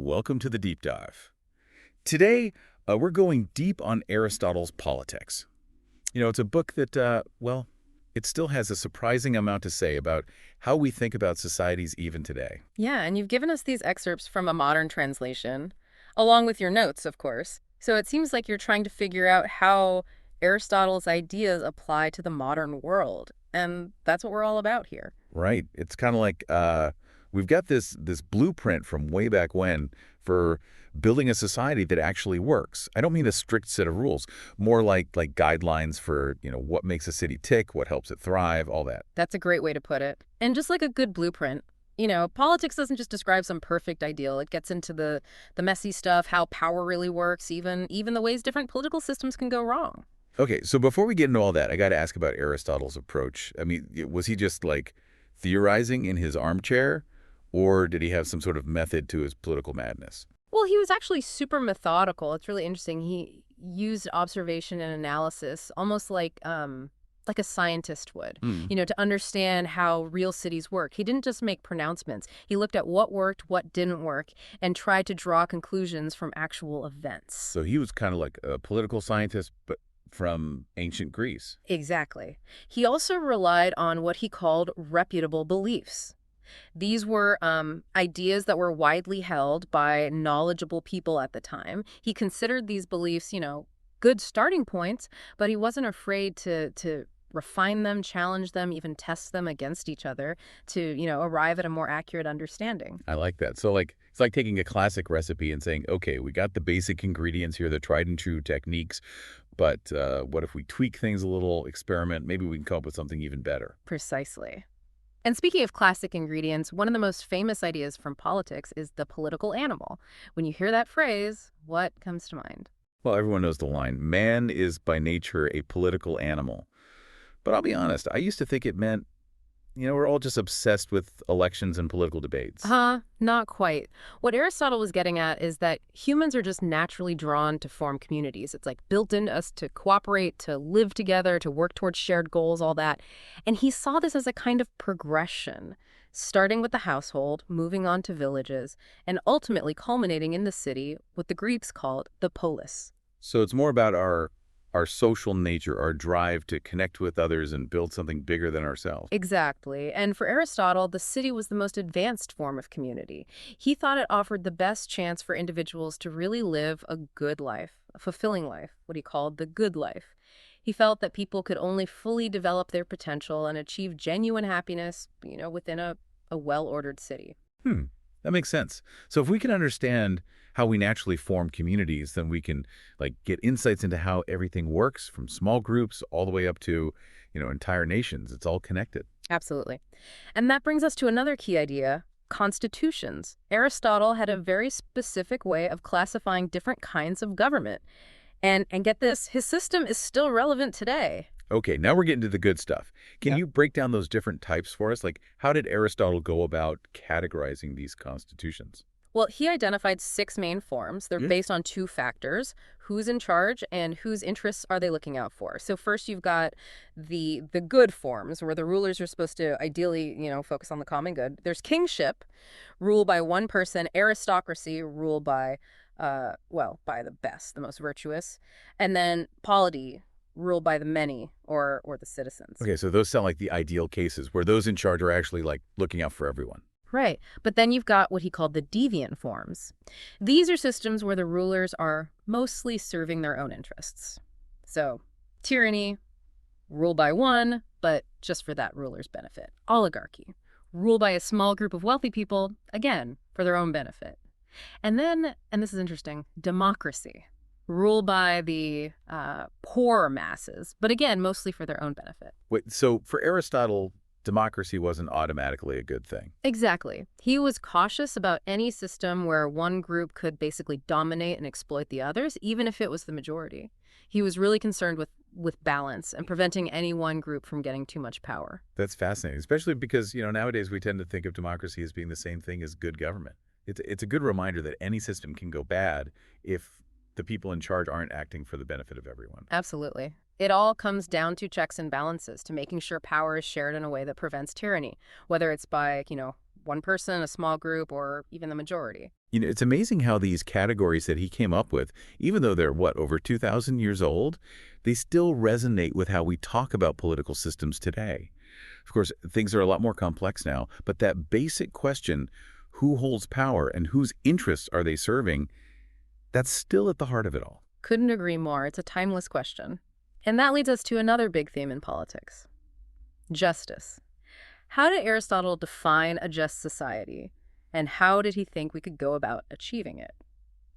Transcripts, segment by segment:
Welcome to the deep dive. Today, we're going deep on Aristotle's Politics. It's a book that, it still has a surprising amount to say about how we think about societies even today. Yeah, and you've given us these excerpts from a modern translation, along with your notes, of course. So it seems like you're trying to figure out how Aristotle's ideas apply to the modern world. And that's what we're all about here. Right. It's kind of like we've got this blueprint from way back when for building a society that actually works. I don't mean a strict set of rules, more like guidelines for, what makes a city tick, what helps it thrive, all that. That's a great way to put it. And just like a good blueprint, politics doesn't just describe some perfect ideal. It gets into the messy stuff, how power really works, even the ways different political systems can go wrong. Okay, so before we get into all that, I got to ask about Aristotle's approach. I mean, was he just like theorizing in his armchair, or did he have some sort of method to his political madness? Well, he was actually super methodical. It's really interesting. He used observation and analysis almost like a scientist would, Hmm. to understand how real cities work. He didn't just make pronouncements. He looked at what worked, what didn't work, and tried to draw conclusions from actual events. So he was kind of like a political scientist, but from ancient Greece. Exactly. He also relied on what he called reputable beliefs. These were ideas that were widely held by knowledgeable people at the time. He considered these beliefs, good starting points, but he wasn't afraid to refine them, challenge them, even test them against each other to, arrive at a more accurate understanding. I like that. So it's like taking a classic recipe and saying, okay, we got the basic ingredients here, the tried and true techniques, but what if we tweak things a little, experiment, maybe we can come up with something even better. Precisely. And speaking of classic ingredients, one of the most famous ideas from politics is the political animal. When you hear that phrase, what comes to mind? Well, everyone knows the line, man is by nature a political animal. But I'll be honest, I used to think it meant, we're all just obsessed with elections and political debates. Not quite. What Aristotle was getting at is that humans are just naturally drawn to form communities. It's like built into us to cooperate, to live together, to work towards shared goals, all that. And he saw this as a kind of progression, starting with the household, moving on to villages, and ultimately culminating in the city, what the Greeks called the polis. So it's more about our social nature, our drive to connect with others and build something bigger than ourselves. Exactly. And for Aristotle, the city was the most advanced form of community. He thought it offered the best chance for individuals to really live a good life, a fulfilling life, what he called the good life. He felt that people could only fully develop their potential and achieve genuine happiness, within a well-ordered city. Hmm, that makes sense. So if we can understand how we naturally form communities, then we can get insights into how everything works from small groups all the way up to, entire nations. It's all connected. Absolutely. And that brings us to another key idea, constitutions. Aristotle had a very specific way of classifying different kinds of government. And get this, his system is still relevant today. Okay, now we're getting to the good stuff. Can Yeah. you break down those different types for us? Like, how did Aristotle go about categorizing these constitutions? Well, he identified six main forms. They're based on two factors: who's in charge and whose interests are they looking out for. So first you've got the good forms, where the rulers are supposed to ideally, focus on the common good. There's kingship, rule by one person; aristocracy, rule by by the best, the most virtuous; and then polity, rule by the many, or the citizens. Okay, so those sound like the ideal cases where those in charge are actually looking out for everyone. Right. But then you've got what he called the deviant forms. These are systems where the rulers are mostly serving their own interests. So, tyranny, rule by one, but just for that ruler's benefit. Oligarchy, rule by a small group of wealthy people, again, for their own benefit. And then, and this is interesting, democracy, rule by the poor masses, but again, mostly for their own benefit. Wait, so for Aristotle, democracy wasn't automatically a good thing. Exactly. He was cautious about any system where one group could basically dominate and exploit the others, even if it was the majority. He was really concerned with balance and preventing any one group from getting too much power. That's fascinating, especially because, nowadays we tend to think of democracy as being the same thing as good government. It's a good reminder that any system can go bad if the people in charge aren't acting for the benefit of everyone. Absolutely. It all comes down to checks and balances, to making sure power is shared in a way that prevents tyranny, whether it's by, one person, a small group, or even the majority. It's amazing how these categories that he came up with, even though they're, what, over 2,000 years old, they still resonate with how we talk about political systems today. Of course, things are a lot more complex now, but that basic question, who holds power and whose interests are they serving, that's still at the heart of it all. Couldn't agree more. It's a timeless question. And that leads us to another big theme in politics: justice. How did Aristotle define a just society? And how did he think we could go about achieving it?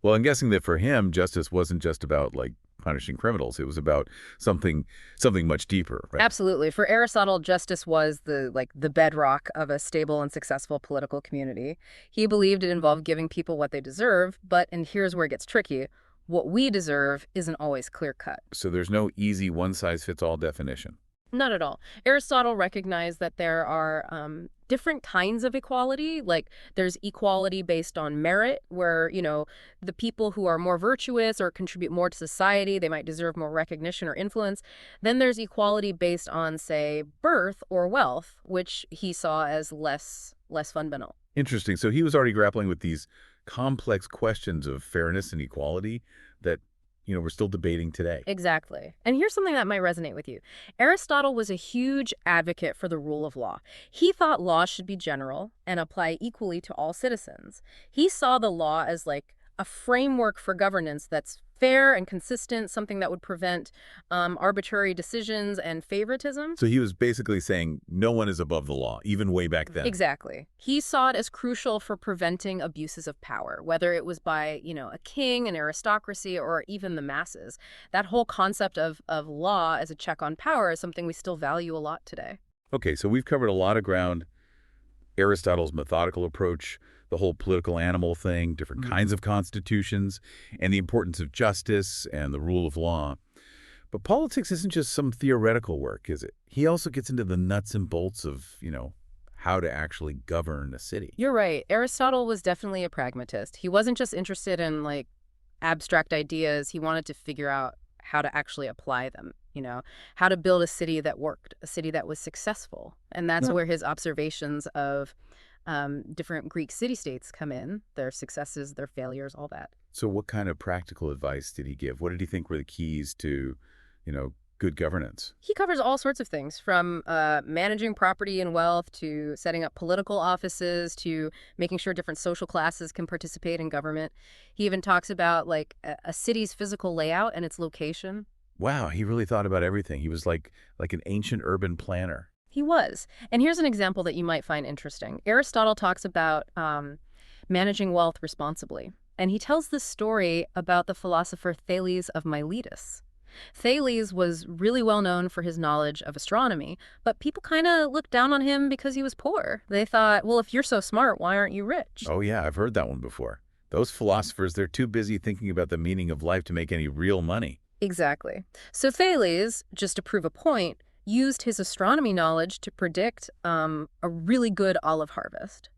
Well, I'm guessing that for him, justice wasn't just about, like, punishing criminals. It was about something much deeper, right? Absolutely. For Aristotle, justice was the bedrock of a stable and successful political community. He believed it involved giving people what they deserve, but, and here's where it gets tricky, what we deserve isn't always clear-cut. So there's no easy one-size-fits-all definition. Not at all. Aristotle recognized that there are different kinds of equality. Like, there's equality based on merit, where, the people who are more virtuous or contribute more to society, they might deserve more recognition or influence. Then there's equality based on, say, birth or wealth, which he saw as less fundamental. Interesting. So he was already grappling with these complex questions of fairness and equality that, we're still debating today. Exactly. And here's something that might resonate with you. Aristotle was a huge advocate for the rule of law. He thought law should be general and apply equally to all citizens. He saw the law as like a framework for governance that's fair and consistent, something that would prevent arbitrary decisions and favoritism. So he was basically saying no one is above the law, even way back then. Exactly. He saw it as crucial for preventing abuses of power, whether it was by, a king, an aristocracy, or even the masses. That whole concept of law as a check on power is something we still value a lot today. Okay, so we've covered a lot of ground. Aristotle's methodical approach, the whole political animal thing, different kinds of constitutions, and the importance of justice and the rule of law. But politics isn't just some theoretical work, is it? He also gets into the nuts and bolts of, how to actually govern a city. You're right. Aristotle was definitely a pragmatist. He wasn't just interested in, abstract ideas. He wanted to figure out how to actually apply them, how to build a city that worked, a city that was successful. And that's where his observations of different Greek city-states come in, their successes, their failures, all that. So what kind of practical advice did he give? What did he think were the keys to, good governance? He covers all sorts of things, from managing property and wealth to setting up political offices to making sure different social classes can participate in government. He even talks about a city's physical layout and its location. Wow, he really thought about everything. He was like an ancient urban planner. He was. And here's an example that you might find interesting. Aristotle talks about managing wealth responsibly. And he tells this story about the philosopher Thales of Miletus. Thales was really well known for his knowledge of astronomy, but people kind of looked down on him because he was poor. They thought, well, if you're so smart, why aren't you rich? Oh, yeah, I've heard that one before. Those philosophers, they're too busy thinking about the meaning of life to make any real money. Exactly. So Thales, just to prove a point, used his astronomy knowledge to predict a really good olive harvest.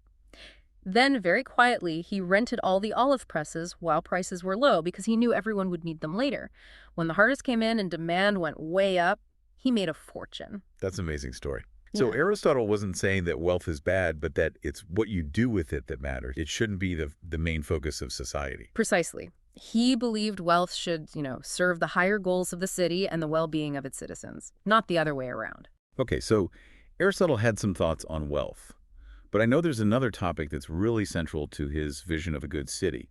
Then, very quietly, he rented all the olive presses while prices were low because he knew everyone would need them later. When the harvest came in and demand went way up, he made a fortune. That's an amazing story. So Yeah. Aristotle wasn't saying that wealth is bad, but that it's what you do with it that matters. It shouldn't be the main focus of society. Precisely. He believed wealth should, serve the higher goals of the city and the well-being of its citizens, not the other way around. Okay, so Aristotle had some thoughts on wealth. But I know there's another topic that's really central to his vision of a good city: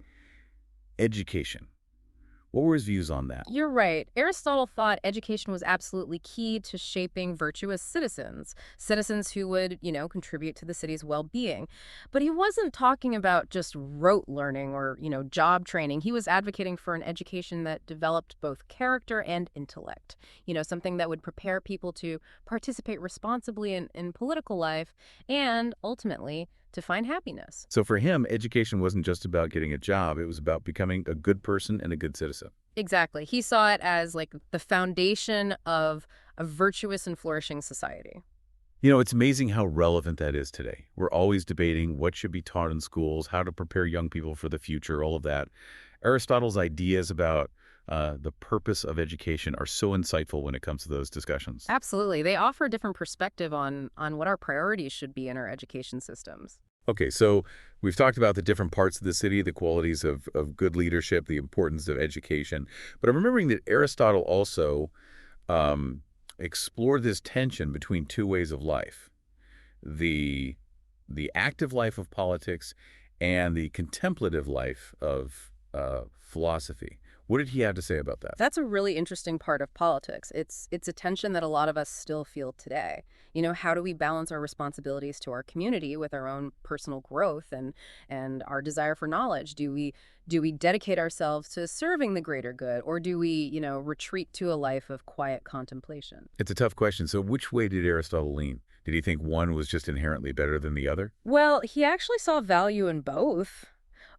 education. What were his views on that? You're right. Aristotle thought education was absolutely key to shaping virtuous citizens, citizens who would, contribute to the city's well-being. But he wasn't talking about just rote learning or, job training. He was advocating for an education that developed both character and intellect, something that would prepare people to participate responsibly in political life and, ultimately, to find happiness. So for him, education wasn't just about getting a job. It was about becoming a good person and a good citizen. Exactly. He saw it as the foundation of a virtuous and flourishing society. It's amazing how relevant that is today. We're always debating what should be taught in schools, how to prepare young people for the future, all of that. Aristotle's ideas about the purpose of education are so insightful when it comes to those discussions. Absolutely. They offer a different perspective on what our priorities should be in our education systems. Okay, so we've talked about the different parts of the city, the qualities of good leadership, the importance of education. But I'm remembering that Aristotle also um, explored this tension between two ways of life, the the active life of politics and the contemplative life of philosophy. What did he have to say about that? That's a really interesting part of politics. It's a tension that a lot of us still feel today. How do we balance our responsibilities to our community with our own personal growth and our desire for knowledge? Do we dedicate ourselves to serving the greater good, or do we, retreat to a life of quiet contemplation? It's a tough question. So which way did Aristotle lean? Did he think one was just inherently better than the other? Well, he actually saw value in both,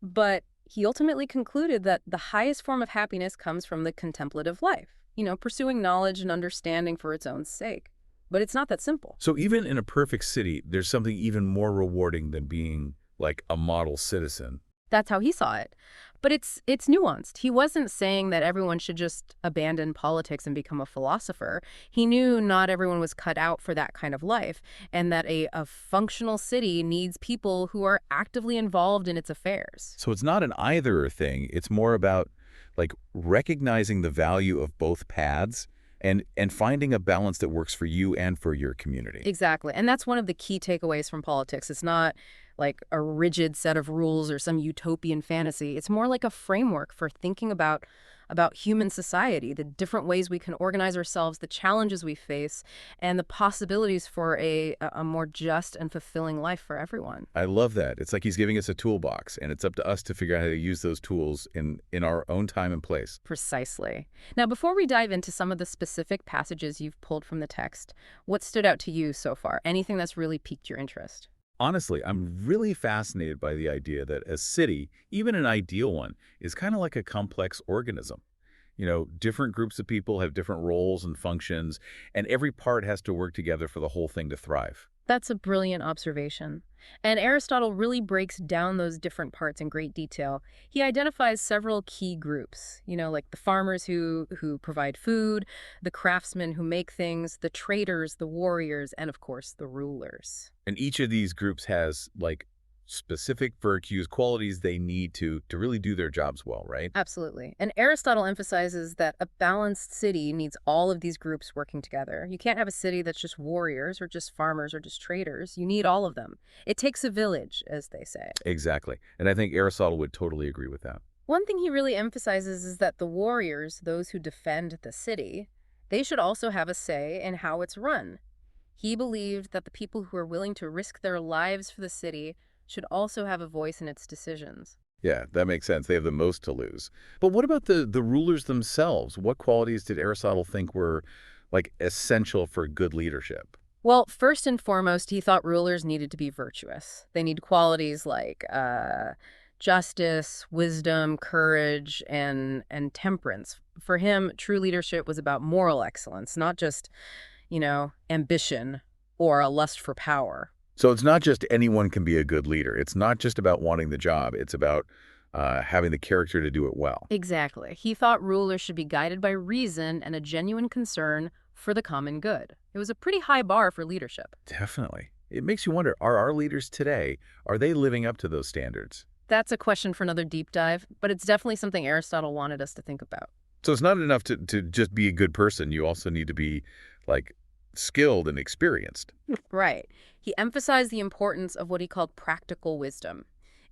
but he ultimately concluded that the highest form of happiness comes from the contemplative life, pursuing knowledge and understanding for its own sake. But it's not that simple. So even in a perfect city, there's something even more rewarding than being like a model citizen. That's how he saw it. But it's nuanced. He wasn't saying that everyone should just abandon politics and become a philosopher. He knew not everyone was cut out for that kind of life, and that a functional city needs people who are actively involved in its affairs. So it's not an either thing. It's more about like recognizing the value of both paths and finding a balance that works for you and for your community. Exactly. And that's one of the key takeaways from politics. It's not like a rigid set of rules or some utopian fantasy. It's more like a framework for thinking about human society, the different ways we can organize ourselves, the challenges we face, and the possibilities for a more just and fulfilling life for everyone. I love that. It's like he's giving us a toolbox, and it's up to us to figure out how to use those tools in our own time and place. Precisely. Now, before we dive into some of the specific passages you've pulled from the text, what stood out to you so far? Anything that's really piqued your interest? Honestly, I'm really fascinated by the idea that a city, even an ideal one, is kind of like a complex organism. Different groups of people have different roles and functions, and every part has to work together for the whole thing to thrive. That's a brilliant observation. And Aristotle really breaks down those different parts in great detail. He identifies several key groups, like the farmers who provide food, the craftsmen who make things, the traders, the warriors, and of course, the rulers. And each of these groups has like specific virtues, qualities they need to really do their jobs well, right? Absolutely. And Aristotle emphasizes that a balanced city needs all of these groups working together. You can't have a city that's just warriors or just farmers or just traders. You need all of them. It takes a village, as they say. Exactly. And I think Aristotle would totally agree with that. One thing he really emphasizes is that the warriors, those who defend the city, they should also have a say in how it's run. He believed that the people who are willing to risk their lives for the city should also have a voice in its decisions. Yeah, that makes sense. They have the most to lose. But what about the rulers themselves? What qualities did Aristotle think were like essential for good leadership? Well, first and foremost, he thought rulers needed to be virtuous. They need qualities like justice, wisdom, courage, and temperance. For him, true leadership was about moral excellence, not just, ambition or a lust for power. So it's not just anyone can be a good leader. It's not just about wanting the job. It's about having the character to do it well. Exactly. He thought rulers should be guided by reason and a genuine concern for the common good. It was a pretty high bar for leadership. Definitely. It makes you wonder, are our leaders today, are they living up to those standards? That's a question for another deep dive, but it's definitely something Aristotle wanted us to think about. So it's not enough to just be a good person. You also need to be like skilled and experienced. Right. He emphasized the importance of what he called practical wisdom.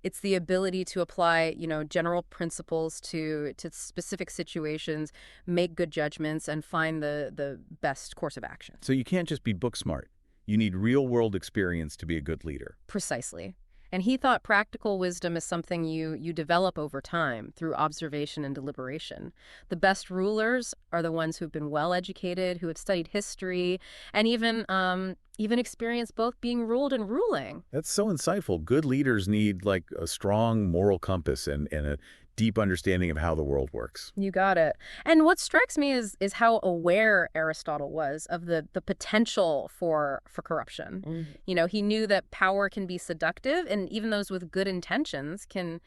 It's the ability to apply, general principles to specific situations, make good judgments, and find the best course of action. So you can't just be book smart. You need real world experience to be a good leader. Precisely. And he thought practical wisdom is something you develop over time through observation and deliberation. The best rulers are the ones who've been well educated, who have studied history, and even experienced both being ruled and ruling. That's so insightful. Good leaders need like a strong moral compass and a deep understanding of how the world works. You got it. And what strikes me is how aware Aristotle was of the potential for corruption. He knew that power can be seductive, and even those with good intentions can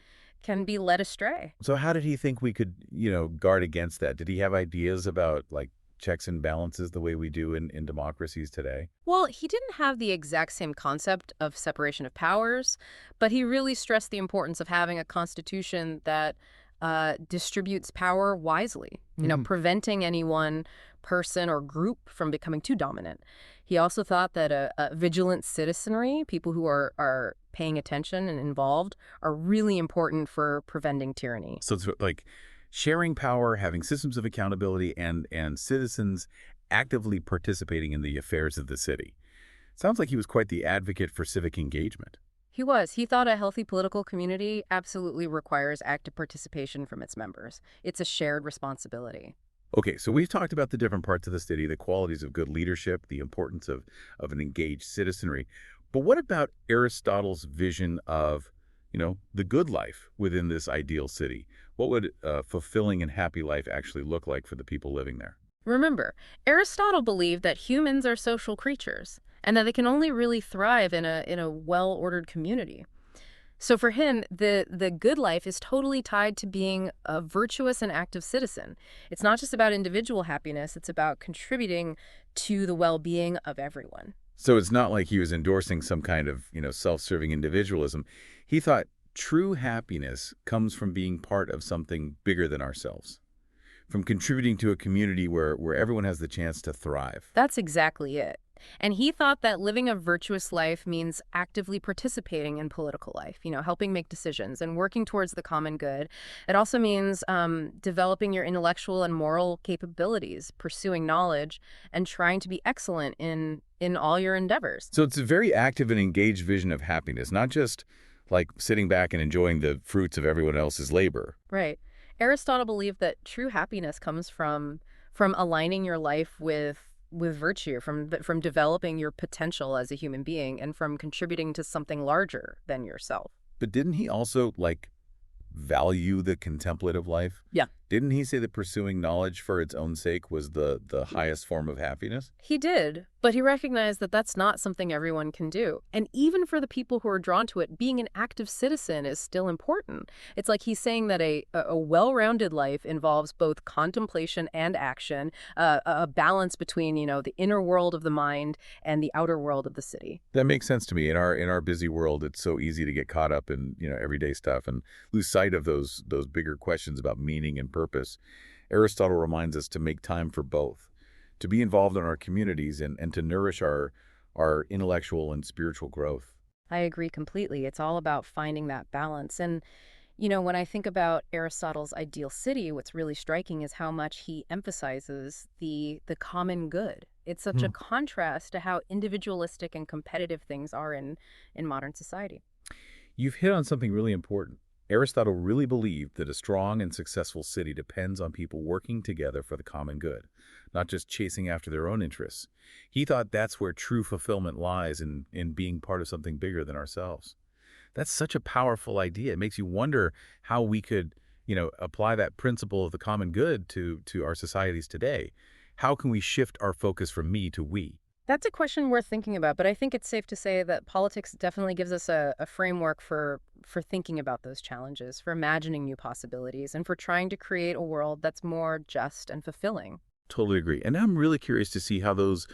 be led astray. So how did he think we could, guard against that? Did he have ideas about like checks and balances the way we do in democracies today? Well, he didn't have the exact same concept of separation of powers, but he really stressed the importance of having a constitution that distributes power wisely, Hmm. preventing any one person or group from becoming too dominant. He also thought that a vigilant citizenry, people who are paying attention and involved, are really important for preventing tyranny. So it's like sharing power, having systems of accountability, and citizens actively participating in the affairs of the city. Sounds like he was quite the advocate for civic engagement. He was. He thought a healthy political community absolutely requires active participation from its members. It's a shared responsibility. Okay, so we've talked about the different parts of the city, the qualities of good leadership, the importance of an engaged citizenry. But what about Aristotle's vision of, the good life within this ideal city? What would a fulfilling and happy life actually look like for the people living there? Remember, Aristotle believed that humans are social creatures and that they can only really thrive in a well-ordered community. So for him, the good life is totally tied to being a virtuous and active citizen. It's not just about individual happiness, it's about contributing to the well-being of everyone. So it's not like he was endorsing some kind of, self-serving individualism. He thought true happiness comes from being part of something bigger than ourselves, from contributing to a community where everyone has the chance to thrive. That's exactly it. And he thought that living a virtuous life means actively participating in political life, helping make decisions and working towards the common good. It also means developing your intellectual and moral capabilities, pursuing knowledge, and trying to be excellent in all your endeavors. So it's a very active and engaged vision of happiness, not just like sitting back and enjoying the fruits of everyone else's labor. Right. Aristotle believed that true happiness comes from aligning your life with virtue, from developing your potential as a human being, and from contributing to something larger than yourself. But didn't he also, value the contemplative life? Yeah. Didn't he say that pursuing knowledge for its own sake was the highest form of happiness? He did, but he recognized that that's not something everyone can do. And even for the people who are drawn to it, being an active citizen is still important. It's like he's saying that a well-rounded life involves both contemplation and action, a balance between, the inner world of the mind and the outer world of the city. That makes sense to me. In our busy world, it's so easy to get caught up in, everyday stuff and lose sight of those bigger questions about meaning and purpose. Aristotle reminds us to make time for both, to be involved in our communities and to nourish our intellectual and spiritual growth. I agree completely. It's all about finding that balance. And when I think about Aristotle's ideal city, what's really striking is how much he emphasizes the common good. It's such a contrast to how individualistic and competitive things are in modern society. You've hit on something really important. Aristotle really believed that a strong and successful city depends on people working together for the common good, not just chasing after their own interests. He thought that's where true fulfillment lies in being part of something bigger than ourselves. That's such a powerful idea. It makes you wonder how we could, apply that principle of the common good to our societies today. How can we shift our focus from me to we? That's a question worth thinking about, but I think it's safe to say that politics definitely gives us a framework for thinking about those challenges, for imagining new possibilities, and for trying to create a world that's more just and fulfilling. Totally agree. And I'm really curious to see how those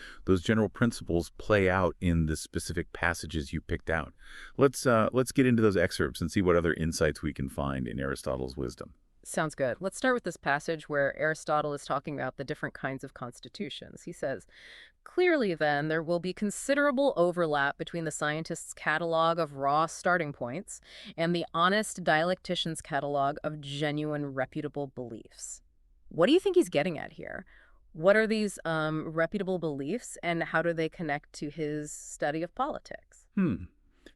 general principles play out in the specific passages you picked out. Let's get into those excerpts and see what other insights we can find in Aristotle's wisdom. Sounds good. Let's start with this passage where Aristotle is talking about the different kinds of constitutions. He says, "Clearly, then, there will be considerable overlap between the scientist's catalog of raw starting points and the honest dialectician's catalog of genuine, reputable beliefs." What do you think he's getting at here? What are these reputable beliefs, and how do they connect to his study of politics?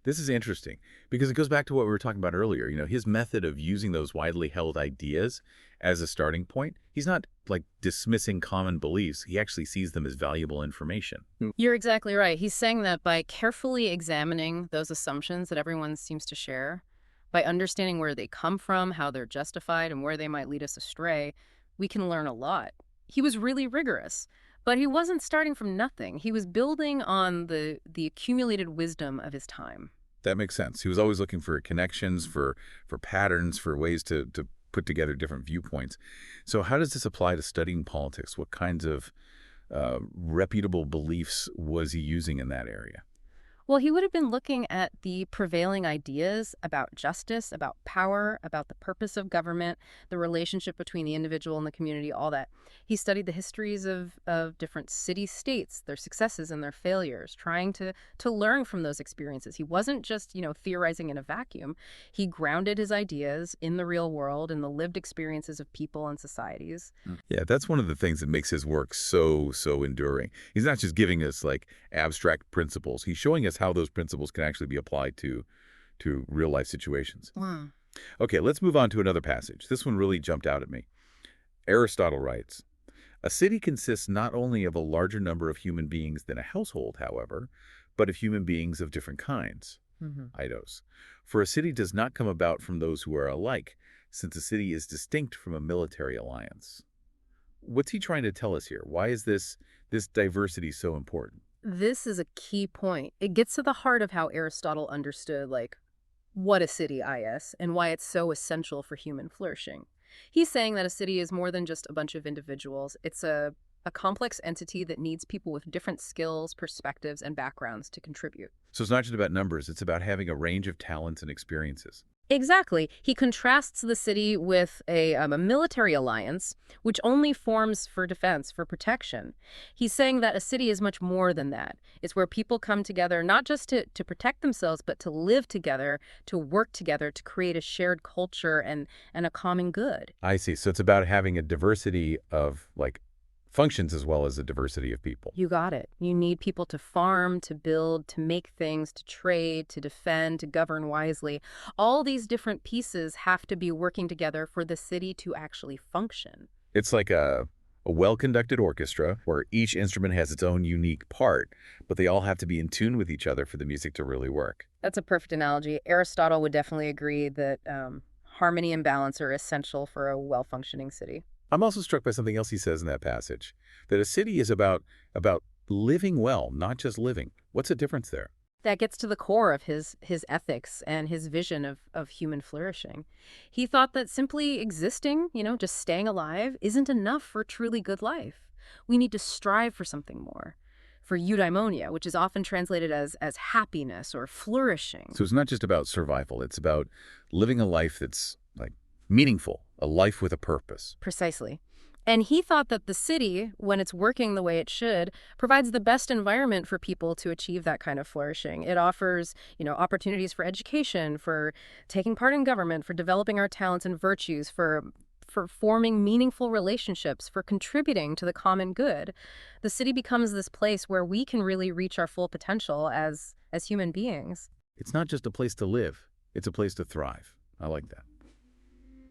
This is interesting because it goes back to what we were talking about earlier. His method of using those widely held ideas as a starting point, he's not dismissing common beliefs. He actually sees them as valuable information. You're exactly right. He's saying that by carefully examining those assumptions that everyone seems to share, by understanding where they come from, how they're justified, and where they might lead us astray, we can learn a lot. He was really rigorous, but he wasn't starting from nothing. He was building on the accumulated wisdom of his time. That makes sense. He was always looking for connections, for patterns, for ways to put together different viewpoints. So how does this apply to studying politics? What kinds of reputable beliefs was he using in that area? Well, he would have been looking at the prevailing ideas about justice, about power, about the purpose of government, the relationship between the individual and the community, all that. He studied the histories of different city-states, their successes and their failures, trying to learn from those experiences. He wasn't just, theorizing in a vacuum. He grounded his ideas in the real world and the lived experiences of people and societies. Yeah, that's one of the things that makes his work so enduring. He's not just giving us like abstract principles. He's showing us how those principles can actually be applied to real life situations. Wow. Okay, let's move on to another passage. This one really jumped out at me. Aristotle writes, "A city consists not only of a larger number of human beings than a household, however, but of human beings of different kinds." Eidos. "For a city does not come about from those who are alike, since a city is distinct from a military alliance." What's he trying to tell us here? Why is this diversity so important? This is a key point. It gets to the heart of how Aristotle understood, like, what a city is and why it's so essential for human flourishing. He's saying that a city is more than just a bunch of individuals. It's a complex entity that needs people with different skills, perspectives, and backgrounds to contribute. So it's not just about numbers, it's about having a range of talents and experiences. Exactly. He contrasts the city with a military alliance, which only forms for defense, for protection. He's saying that a city is much more than that. It's where people come together not just to protect themselves, but to live together, to work together, to create a shared culture and a common good. I see. So it's about having a diversity of like functions as well as a diversity of people. You got it. You need people to farm, to build, to make things, to trade, to defend, to govern wisely. All these different pieces have to be working together for the city to actually function. It's like a well-conducted orchestra where each instrument has its own unique part, but they all have to be in tune with each other for the music to really work. That's a perfect analogy. Aristotle would definitely agree that harmony and balance are essential for a well-functioning city. I'm also struck by something else he says in that passage, that a city is about living well, not just living. What's the difference there? That gets to the core of his ethics and his vision of human flourishing. He thought that simply existing, just staying alive, isn't enough for a truly good life. We need to strive for something more, for eudaimonia, which is often translated as happiness or flourishing. So it's not just about survival, it's about living a life that's like meaningful, a life with a purpose. Precisely. And he thought that the city, when it's working the way it should, provides the best environment for people to achieve that kind of flourishing. It offers, opportunities for education, for taking part in government, for developing our talents and virtues, for forming meaningful relationships, for contributing to the common good. The city becomes this place where we can really reach our full potential as human beings. It's not just a place to live, it's a place to thrive. I like that.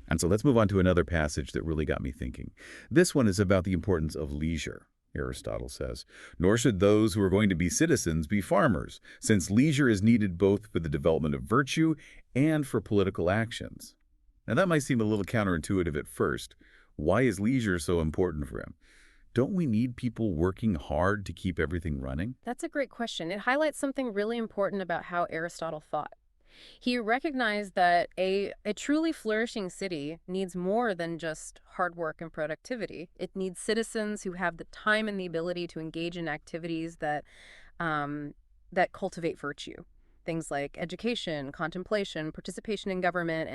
And so let's move on to another passage that really got me thinking. This one is about the importance of leisure. Aristotle says, "Nor should those who are going to be citizens be farmers, since leisure is needed both for the development of virtue and for political actions." Now that might seem a little counterintuitive at first. Why is leisure so important for him? Don't we need people working hard to keep everything running? That's a great question. It highlights something really important about how Aristotle thought. He recognized that a truly flourishing city needs more than just hard work and productivity. It needs citizens who have the time and the ability to engage in activities that cultivate virtue. Things like education, contemplation, participation in government,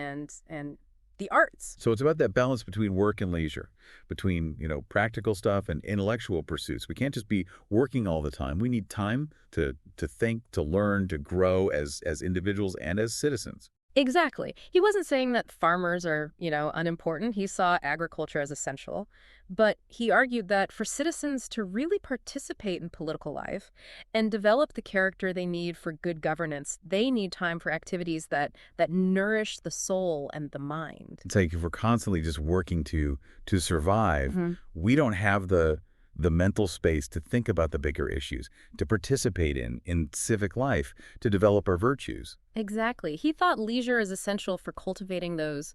and the arts. So it's about that balance between work and leisure, between, practical stuff and intellectual pursuits. We can't just be working all the time. We need time to think, to learn, to grow as individuals and as citizens. Exactly. He wasn't saying that farmers are, unimportant. He saw agriculture as essential. But he argued that for citizens to really participate in political life and develop the character they need for good governance, they need time for activities that nourish the soul and the mind. It's like if we're constantly just working to survive, we don't have the mental space to think about the bigger issues, to participate in civic life, to develop our virtues. Exactly. He thought leisure is essential for cultivating those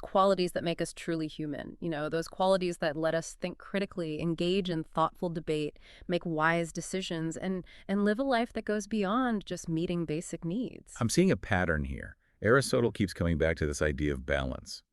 qualities that make us truly human. Those qualities that let us think critically, engage in thoughtful debate, make wise decisions, and live a life that goes beyond just meeting basic needs. I'm seeing a pattern here. Aristotle keeps coming back to this idea of balance.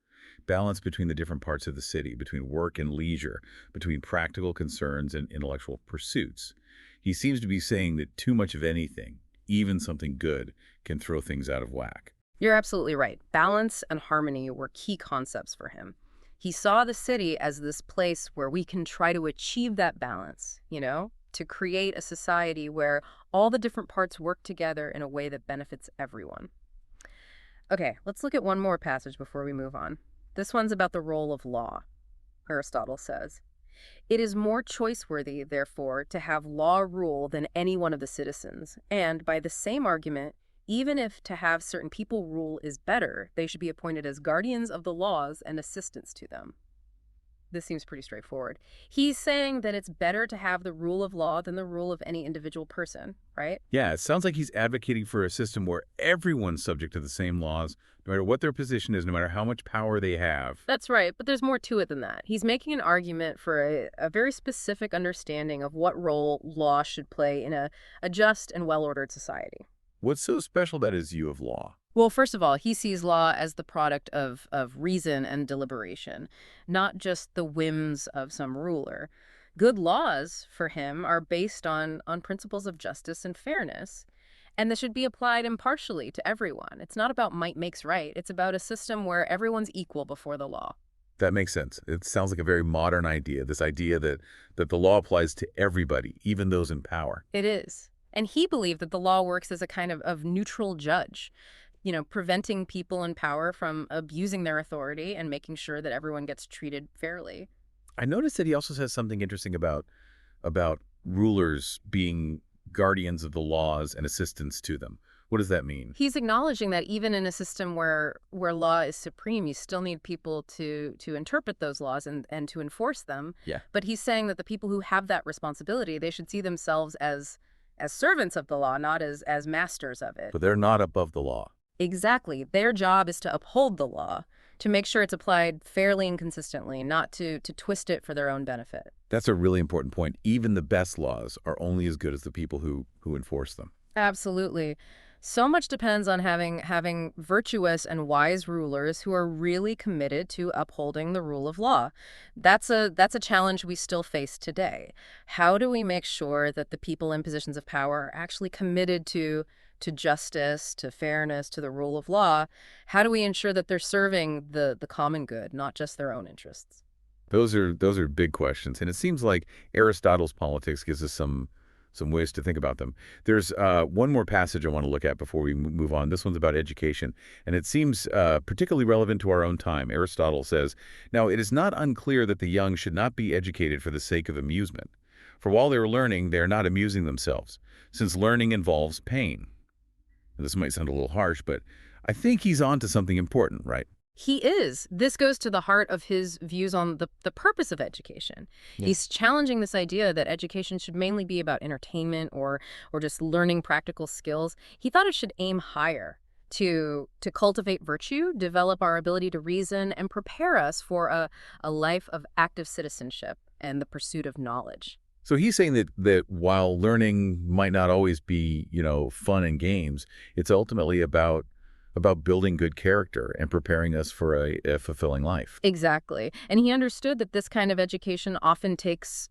balance between the different parts of the city, between work and leisure, between practical concerns and intellectual pursuits. He seems to be saying that too much of anything, even something good, can throw things out of whack. You're absolutely right. Balance and harmony were key concepts for him. He saw the city as this place where we can try to achieve that balance, to create a society where all the different parts work together in a way that benefits everyone. Okay, let's look at one more passage before we move on. This one's about the role of law. Aristotle says, "It is more choice-worthy, therefore, to have law rule than any one of the citizens, and by the same argument, even if to have certain people rule is better, they should be appointed as guardians of the laws and assistants to them." This seems pretty straightforward. He's saying that it's better to have the rule of law than the rule of any individual person, right? Yeah, it sounds like he's advocating for a system where everyone's subject to the same laws, no matter what their position is, no matter how much power they have. That's right, but there's more to it than that. He's making an argument for a very specific understanding of what role law should play in a just and well-ordered society. What's so special about his view of law? Well, first of all, he sees law as the product of reason and deliberation, not just the whims of some ruler. Good laws, for him, are based on principles of justice and fairness, and they should be applied impartially to everyone. It's not about might makes right. It's about a system where everyone's equal before the law. That makes sense. It sounds like a very modern idea, this idea that the law applies to everybody, even those in power. It is. And he believed that the law works as a kind of neutral judge, preventing people in power from abusing their authority and making sure that everyone gets treated fairly. I noticed that he also says something interesting about rulers being guardians of the laws and assistants to them. What does that mean? He's acknowledging that even in a system where law is supreme, you still need people to interpret those laws and to enforce them. Yeah. But he's saying that the people who have that responsibility, they should see themselves as servants of the law, not as masters of it. But they're not above the law. Exactly. Their job is to uphold the law, to make sure it's applied fairly and consistently, not to twist it for their own benefit. That's a really important point. Even the best laws are only as good as the people who enforce them. Absolutely. So much depends on having virtuous and wise rulers who are really committed to upholding the rule of law. That's a challenge we still face today. How do we make sure that the people in positions of power are actually committed to justice, to fairness, to the rule of law? How do we ensure that they're serving the common good, not just their own interests? Those are big questions, and it seems like Aristotle's politics gives us some ways to think about them. There's one more passage I want to look at before we move on. This one's about education, and it seems particularly relevant to our own time. Aristotle says, "Now it is not unclear that the young should not be educated for the sake of amusement. For while they are learning, they are not amusing themselves, since learning involves pain." Now, this might sound a little harsh, but I think he's on to something important, right? He is. This goes to the heart of his views on the purpose of education. Yeah. He's challenging this idea that education should mainly be about entertainment or just learning practical skills. He thought it should aim higher to cultivate virtue, develop our ability to reason, and prepare us for a life of active citizenship and the pursuit of knowledge. So he's saying that while learning might not always be, fun and games, it's ultimately about building good character and preparing us for a fulfilling life. Exactly. And he understood that this kind of education often takes,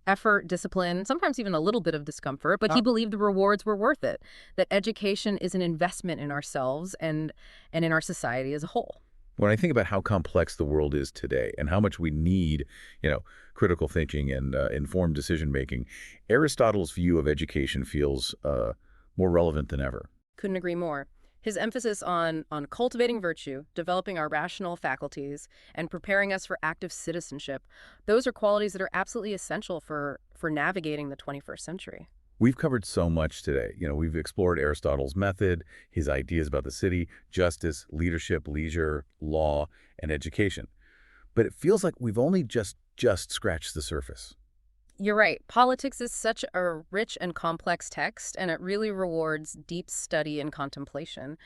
effort, discipline, sometimes even a little bit of discomfort, but he believed the rewards were worth it, that education is an investment in ourselves and in our society as a whole. When I think about how complex the world is today and how much we need, critical thinking and informed decision-making, Aristotle's view of education feels more relevant than ever. Couldn't agree more. His emphasis on cultivating virtue, developing our rational faculties, and preparing us for active citizenship, those are qualities that are absolutely essential for navigating the 21st century. We've covered so much today. We've explored Aristotle's method, his ideas about the city, justice, leadership, leisure, law, and education. But it feels like we've only just scratched the surface. You're right. Politics is such a rich and complex text, and it really rewards deep study and contemplation.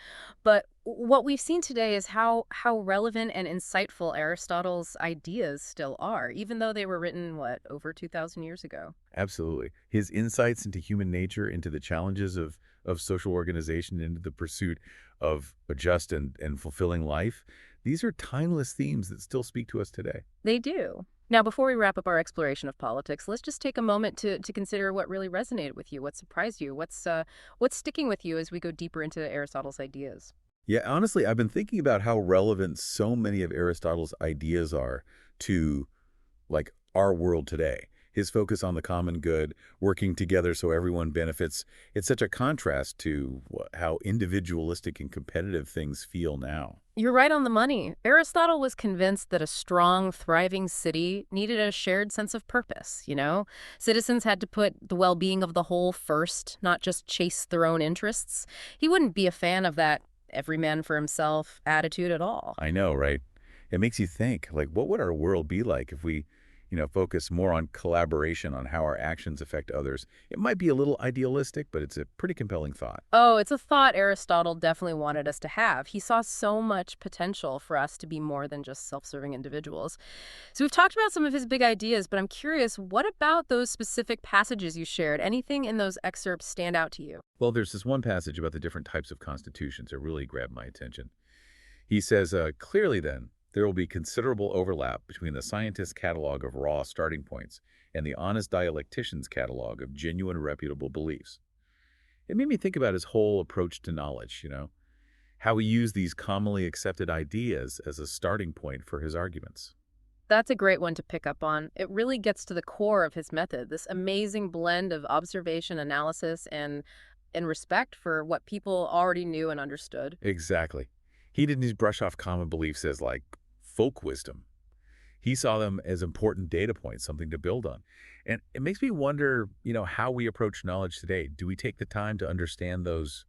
But what we've seen today is how relevant and insightful Aristotle's ideas still are, even though they were written, over 2,000 years ago. Absolutely. His insights into human nature, into the challenges of social organization, into the pursuit of a just and fulfilling life, These are timeless themes that still speak to us today. They do. Now, before we wrap up our exploration of politics, let's just take a moment to consider what really resonated with you, what surprised you, what's sticking with you as we go deeper into Aristotle's ideas. Yeah, honestly, I've been thinking about how relevant so many of Aristotle's ideas are to like our world today. His focus on the common good, working together so everyone benefits. It's such a contrast to how individualistic and competitive things feel now. You're right on the money. Aristotle was convinced that a strong, thriving city needed a shared sense of purpose, you know? Citizens had to put the well-being of the whole first, not just chase their own interests. He wouldn't be a fan of that every man for himself attitude at all. I know, right? It makes you think, like, what would our world be like if we, focus more on collaboration on how our actions affect others? It might be a little idealistic, but it's a pretty compelling thought. Oh, it's a thought Aristotle definitely wanted us to have. He saw so much potential for us to be more than just self-serving individuals. So we've talked about some of his big ideas, but I'm curious, what about those specific passages you shared? Anything in those excerpts stand out to you? Well, there's this one passage about the different types of constitutions that really grabbed my attention. He says, clearly then, there will be considerable overlap between the scientist's catalog of raw starting points and the honest dialectician's catalog of genuine reputable beliefs. It made me think about his whole approach to knowledge, how he used these commonly accepted ideas as a starting point for his arguments. That's a great one to pick up on. It really gets to the core of his method, this amazing blend of observation, analysis, and respect for what people already knew and understood. Exactly. He didn't just brush off common beliefs as like folk wisdom. He saw them as important data points, something to build on. And it makes me wonder, how we approach knowledge today. Do we take the time to understand those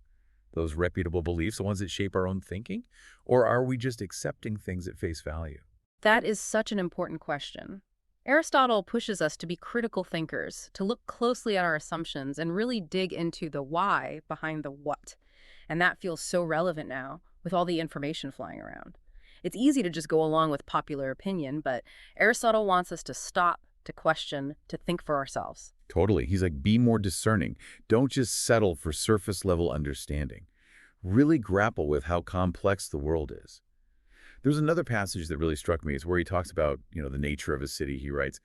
reputable beliefs, the ones that shape our own thinking? Or are we just accepting things at face value? That is such an important question. Aristotle pushes us to be critical thinkers, to look closely at our assumptions and really dig into the why behind the what. And that feels so relevant now with all the information flying around. It's easy to just go along with popular opinion, but Aristotle wants us to stop, to question, to think for ourselves. Totally. He's like, be more discerning. Don't just settle for surface level understanding. Really grapple with how complex the world is. There's another passage that really struck me. It's where he talks about, the nature of a city. He writes,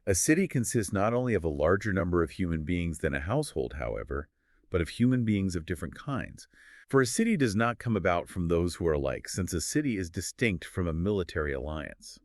a city consists not only of a larger number of human beings than a household, however, but of human beings of different kinds. For a city does not come about from those who are alike, since a city is distinct from a military alliance.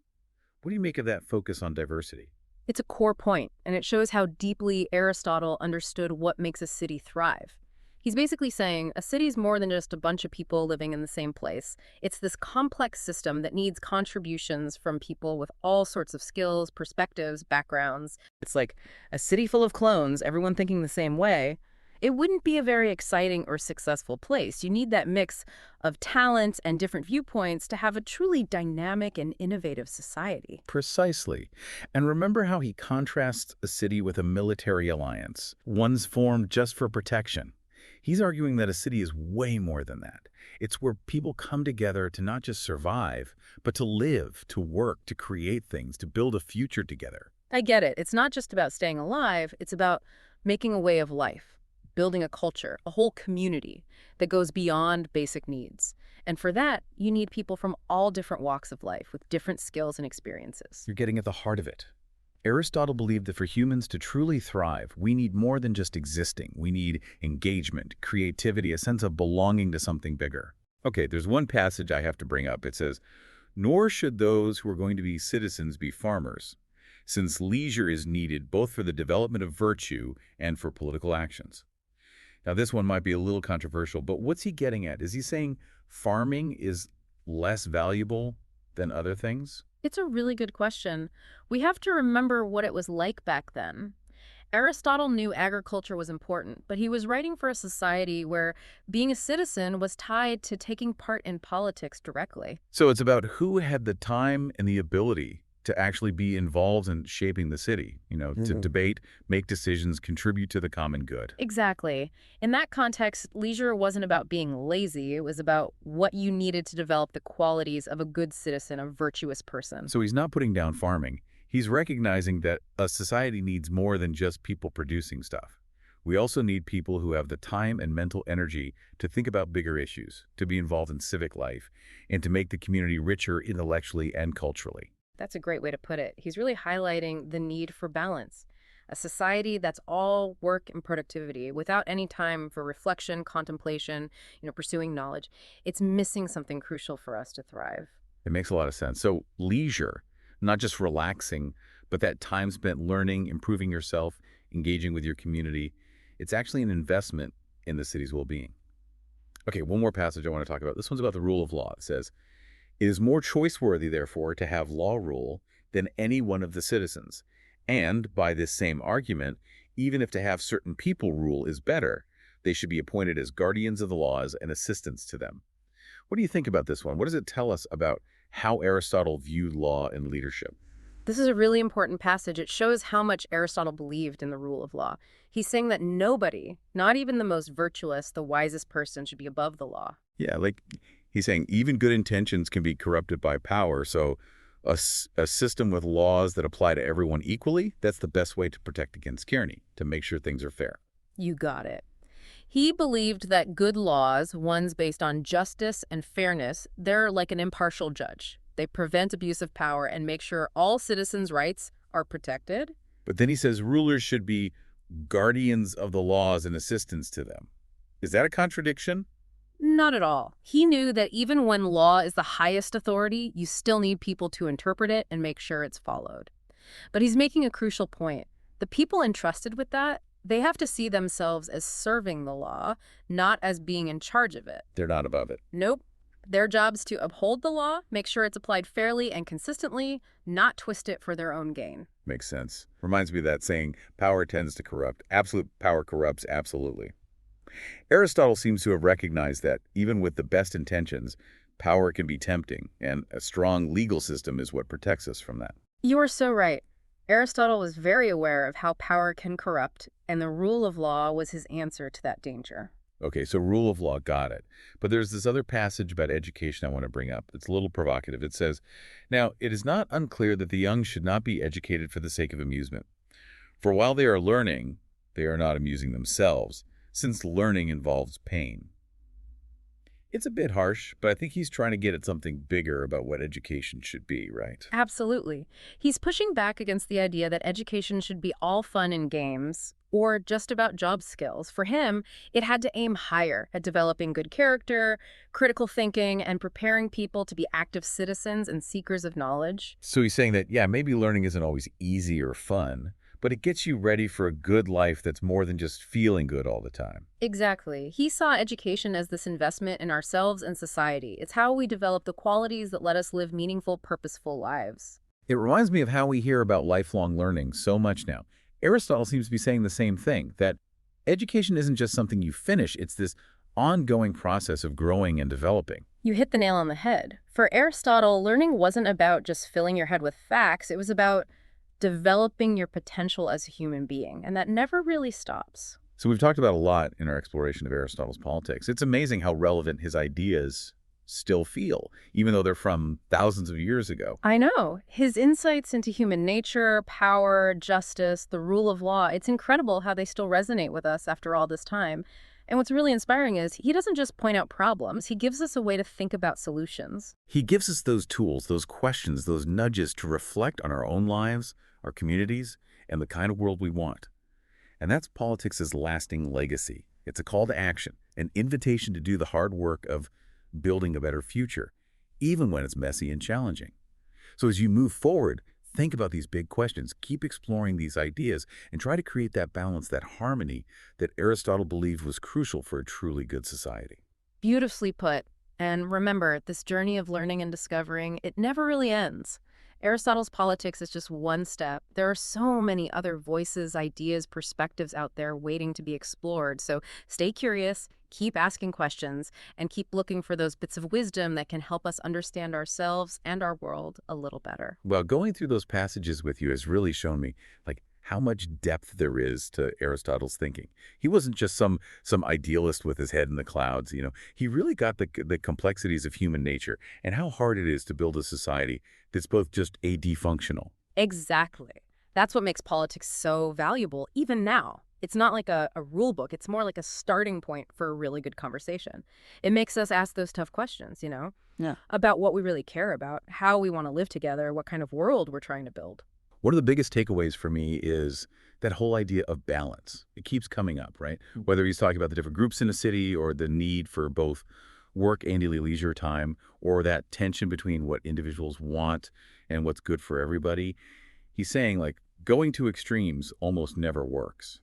What do you make of that focus on diversity? It's a core point, and it shows how deeply Aristotle understood what makes a city thrive. He's basically saying a city is more than just a bunch of people living in the same place. It's this complex system that needs contributions from people with all sorts of skills, perspectives, backgrounds. It's like a city full of clones, everyone thinking the same way. It wouldn't be a very exciting or successful place. You need that mix of talent and different viewpoints to have a truly dynamic and innovative society. Precisely. And remember how he contrasts a city with a military alliance, one's formed just for protection. He's arguing that a city is way more than that. It's where people come together to not just survive, but to live, to work, to create things, to build a future together. I get it. It's not just about staying alive. It's about making a way of life, building a culture, a whole community that goes beyond basic needs. And for that, you need people from all different walks of life with different skills and experiences. You're getting at the heart of it. Aristotle believed that for humans to truly thrive, we need more than just existing. We need engagement, creativity, a sense of belonging to something bigger. Okay, there's one passage I have to bring up. It says, nor should those who are going to be citizens be farmers, since leisure is needed both for the development of virtue and for political actions. Now, this one might be a little controversial, but what's he getting at? Is he saying farming is less valuable than other things? It's a really good question. We have to remember what it was like back then. Aristotle knew agriculture was important, but he was writing for a society where being a citizen was tied to taking part in politics directly. So it's about who had the time and the ability to actually be involved in shaping the city, to debate, make decisions, contribute to the common good. Exactly. In that context, leisure wasn't about being lazy. It was about what you needed to develop the qualities of a good citizen, a virtuous person. So he's not putting down farming. He's recognizing that a society needs more than just people producing stuff. We also need people who have the time and mental energy to think about bigger issues, to be involved in civic life, and to make the community richer intellectually and culturally. That's a great way to put it. He's really highlighting the need for balance. A society that's all work and productivity without any time for reflection, contemplation, pursuing knowledge. It's missing something crucial for us to thrive. It makes a lot of sense. So leisure, not just relaxing, but that time spent learning, improving yourself, engaging with your community, it's actually an investment in the city's well-being. Okay, one more passage I want to talk about. This one's about the rule of law. It says, "It is more choice-worthy, therefore, to have law rule than any one of the citizens. And, by this same argument, even if to have certain people rule is better, they should be appointed as guardians of the laws and assistants to them." What do you think about this one? What does it tell us about how Aristotle viewed law and leadership? This is a really important passage. It shows how much Aristotle believed in the rule of law. He's saying that nobody, not even the most virtuous, the wisest person, should be above the law. Yeah, like he's saying even good intentions can be corrupted by power. So a system with laws that apply to everyone equally, that's the best way to protect against tyranny, to make sure things are fair. You got it. He believed that good laws, ones based on justice and fairness, they're like an impartial judge. They prevent abuse of power and make sure all citizens' rights are protected. But then he says rulers should be guardians of the laws and assistants to them. Is that a contradiction? Not at all. He knew that even when law is the highest authority, you still need people to interpret it and make sure it's followed. But he's making a crucial point. The people entrusted with that, they have to see themselves as serving the law, not as being in charge of it. They're not above it. Nope. Their job's to uphold the law, make sure it's applied fairly and consistently, not twist it for their own gain. Makes sense. Reminds me of that saying, power tends to corrupt. Absolute power corrupts absolutely. Aristotle seems to have recognized that, even with the best intentions, power can be tempting, and a strong legal system is what protects us from that. You are so right. Aristotle was very aware of how power can corrupt, and the rule of law was his answer to that danger. Okay, so rule of law, got it. But there's this other passage about education I want to bring up. It's a little provocative. It says, "Now, it is not unclear that the young should not be educated for the sake of amusement. For while they are learning, they are not amusing themselves, since learning involves pain." It's a bit harsh, but I think he's trying to get at something bigger about what education should be, right? Absolutely. He's pushing back against the idea that education should be all fun and games or just about job skills. For him, it had to aim higher at developing good character, critical thinking, and preparing people to be active citizens and seekers of knowledge. So he's saying that, yeah, maybe learning isn't always easy or fun, but it gets you ready for a good life that's more than just feeling good all the time. Exactly. He saw education as this investment in ourselves and society. It's how we develop the qualities that let us live meaningful, purposeful lives. It reminds me of how we hear about lifelong learning so much now. Aristotle seems to be saying the same thing, that education isn't just something you finish, it's this ongoing process of growing and developing. You hit the nail on the head. For Aristotle, learning wasn't about just filling your head with facts. It was about developing your potential as a human being, and that never really stops. So we've talked about a lot in our exploration of Aristotle's politics. It's amazing how relevant his ideas still feel, even though they're from thousands of years ago. I know. His insights into human nature, power, justice, the rule of law, it's incredible how they still resonate with us after all this time. And what's really inspiring is he doesn't just point out problems, he gives us a way to think about solutions. He gives us those tools, those questions, those nudges to reflect on our own lives, our communities, and the kind of world we want. And that's politics' lasting legacy. It's a call to action, an invitation to do the hard work of building a better future, even when it's messy and challenging. So as you move forward, think about these big questions, keep exploring these ideas, and try to create that balance, that harmony that Aristotle believed was crucial for a truly good society. Beautifully put. And remember, this journey of learning and discovering, it never really ends. Aristotle's politics is just one step. There are so many other voices, ideas, perspectives out there waiting to be explored. So stay curious, keep asking questions, and keep looking for those bits of wisdom that can help us understand ourselves and our world a little better. Well, going through those passages with you has really shown me, how much depth there is to Aristotle's thinking. He wasn't just some idealist with his head in the clouds. He really got the complexities of human nature and how hard it is to build a society that's both just a dysfunctional. Exactly. That's what makes politics so valuable, even now. It's not like a rule book. It's more like a starting point for a really good conversation. It makes us ask those tough questions, Yeah. about what we really care about, how we want to live together, what kind of world we're trying to build. One of the biggest takeaways for me is that whole idea of balance. It keeps coming up, right? Whether he's talking about the different groups in a city or the need for both work and daily leisure time, or that tension between what individuals want and what's good for everybody. He's saying, like, going to extremes almost never works.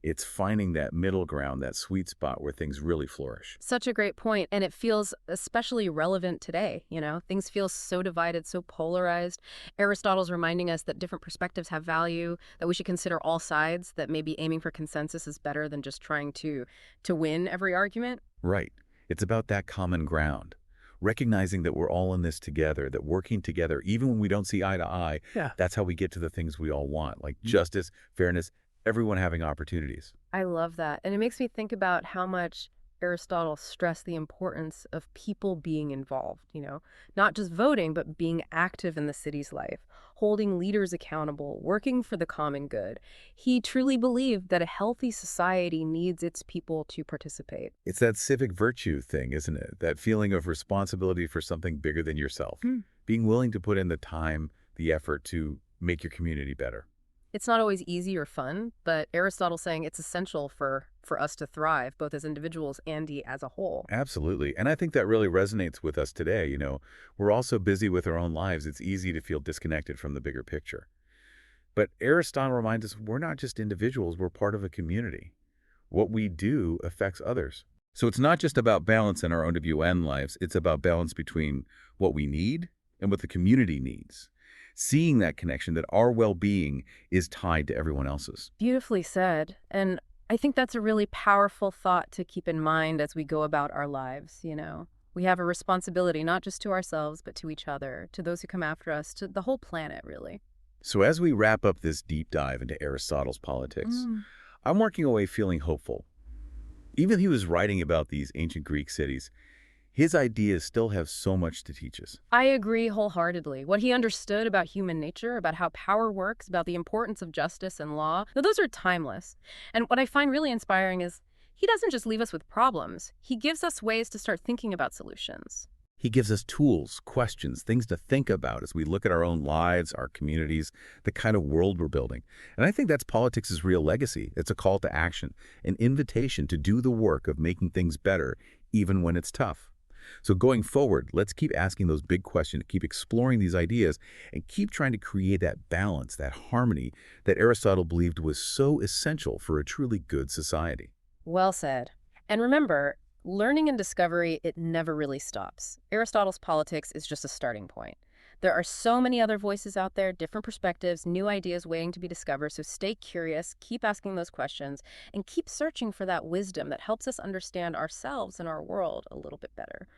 It's finding that middle ground, that sweet spot where things really flourish. Such a great point, and it feels especially relevant today. Things feel so divided, so polarized. Aristotle's reminding us that different perspectives have value, that we should consider all sides, that maybe aiming for consensus is better than just trying to win every argument. Right. It's about that common ground. Recognizing that we're all in this together, that working together, even when we don't see eye to eye, Yeah. that's how we get to the things we all want, like justice, fairness, everyone having opportunities. I love that. And it makes me think about how much Aristotle stressed the importance of people being involved, not just voting, but being active in the city's life, holding leaders accountable, working for the common good. He truly believed that a healthy society needs its people to participate. It's that civic virtue thing, isn't it? That feeling of responsibility for something bigger than yourself. Being willing to put in the time, the effort to make your community better. It's not always easy or fun, but Aristotle's saying it's essential for us to thrive, both as individuals and as a whole. Absolutely. And I think that really resonates with us today. We're all so busy with our own lives, it's easy to feel disconnected from the bigger picture. But Aristotle reminds us we're not just individuals, we're part of a community. What we do affects others. So it's not just about balance in our own WN lives, it's about balance between what we need and what the community needs. Seeing that connection, that our well-being is tied to everyone else's. Beautifully said. And I think that's a really powerful thought to keep in mind as we go about our lives. We have a responsibility not just to ourselves, but to each other, to those who come after us, to the whole planet, really. So as we wrap up this deep dive into Aristotle's politics, Mm. I'm walking away feeling hopeful. Even he was writing about these ancient Greek cities, his ideas still have so much to teach us. I agree wholeheartedly. What he understood about human nature, about how power works, about the importance of justice and law, those are timeless. And what I find really inspiring is he doesn't just leave us with problems. He gives us ways to start thinking about solutions. He gives us tools, questions, things to think about as we look at our own lives, our communities, the kind of world we're building. And I think that's politics' real legacy. It's a call to action, an invitation to do the work of making things better, even when it's tough. So going forward, let's keep asking those big questions, keep exploring these ideas, and keep trying to create that balance, that harmony that Aristotle believed was so essential for a truly good society. Well said. And remember, learning and discovery, it never really stops. Aristotle's politics is just a starting point. There are so many other voices out there, different perspectives, new ideas waiting to be discovered, so stay curious, keep asking those questions, and keep searching for that wisdom that helps us understand ourselves and our world a little bit better.